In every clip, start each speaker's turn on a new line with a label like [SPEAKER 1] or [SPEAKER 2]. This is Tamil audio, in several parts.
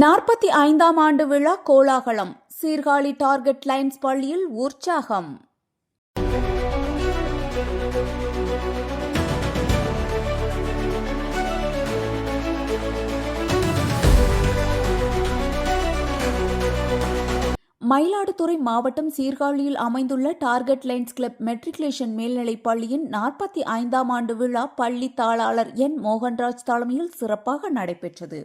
[SPEAKER 1] 45ஆம் ஆண்டு விழா கோலாகலம். சீர்காழி டார்கெட் லைன்ஸ் பள்ளியில் உற்சாகம். மயிலாடுதுறை மாவட்டம் சீர்காழியில் அமைந்துள்ள டார்கெட் லைன்ஸ் கிளப் மெட்ரிகுலேஷன் மேல்நிலைப் பள்ளியின் 45ஆம் ஆண்டு விழா பள்ளி தாளாளர் என் மோகன்ராஜ் தலைமையில் சிறப்பாக நடைபெற்றது.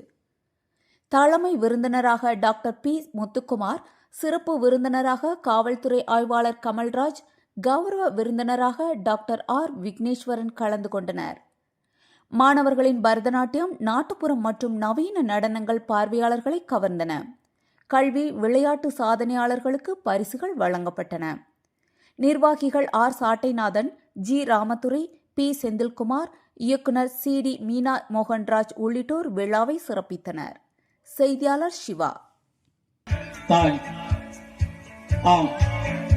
[SPEAKER 1] தலைமை விருந்தினராக டாக்டர் பி முத்துக்குமார், சிறப்பு விருந்தினராக காவல்துறை ஆய்வாளர் கமல்ராஜ், கௌரவ விருந்தினராக டாக்டர் ஆர் விக்னேஸ்வரன் கலந்து கொண்டனர். மாணவர்களின் பரதநாட்டியம், நாட்டுப்புறம் மற்றும் நவீன நடனங்கள் பார்வையாளர்களை கவர்ந்தன. கல்வி, விளையாட்டு சாதனையாளர்களுக்கு பரிசுகள் வழங்கப்பட்டன. நிர்வாகிகள் R Sattainathan, G Ramadurai, P Senthilkumar, இயக்குனர் சி டி மீனா மோகன்ராஜ் உள்ளிட்டோர் விழாவை சிறப்பித்தனர். செய்தியாளர் சிவா.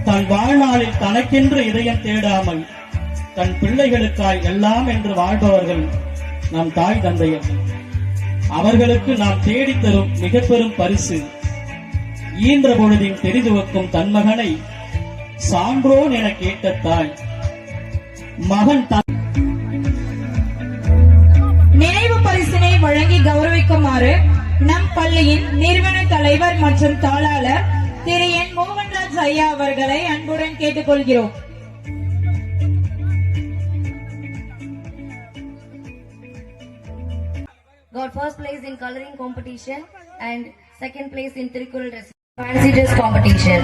[SPEAKER 2] தன் வாழ்நாளில் தனக்கென்று இதயம் தேடாமல் தன் பிள்ளைகளுக்காய் எல்லாம் என்று வாழ்பவர்கள் நம் தாய் தந்தையர். அவர்களுக்கு நாம் தேடித்தரும் மிக பெரும் பரிசு ஈன்ற பொழுதின் தெரிதுவக்கும் தன் மகனை சான்றோன் என கேட்ட தாய். மகன்
[SPEAKER 3] நினைவு பரிசினை வழங்கி கௌரவிக்குமாறு நம் பள்ளியின் நிறுவன தலைவர் மற்றும் தாளாளர் திரு என் மோகன்ராஜ் ஐயா அவர்களை அன்புடன் கேட்டுக்கொள்கிறோம்.
[SPEAKER 4] Got first place in coloring competition and second place in Tirukkural fancy dress competition.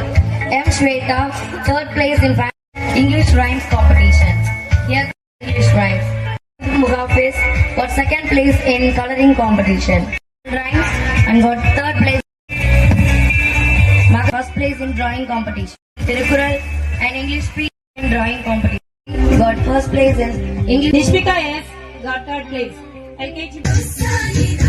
[SPEAKER 4] M. Shweta, third place in English rhymes competition. Here English rhymes. Mughafis got second place in coloring competition. Rhymes and got third place. First place in drawing competition. Tirukkural and English speech and drawing competition. Got first place in English.
[SPEAKER 3] Nishmika S got third place. LKG.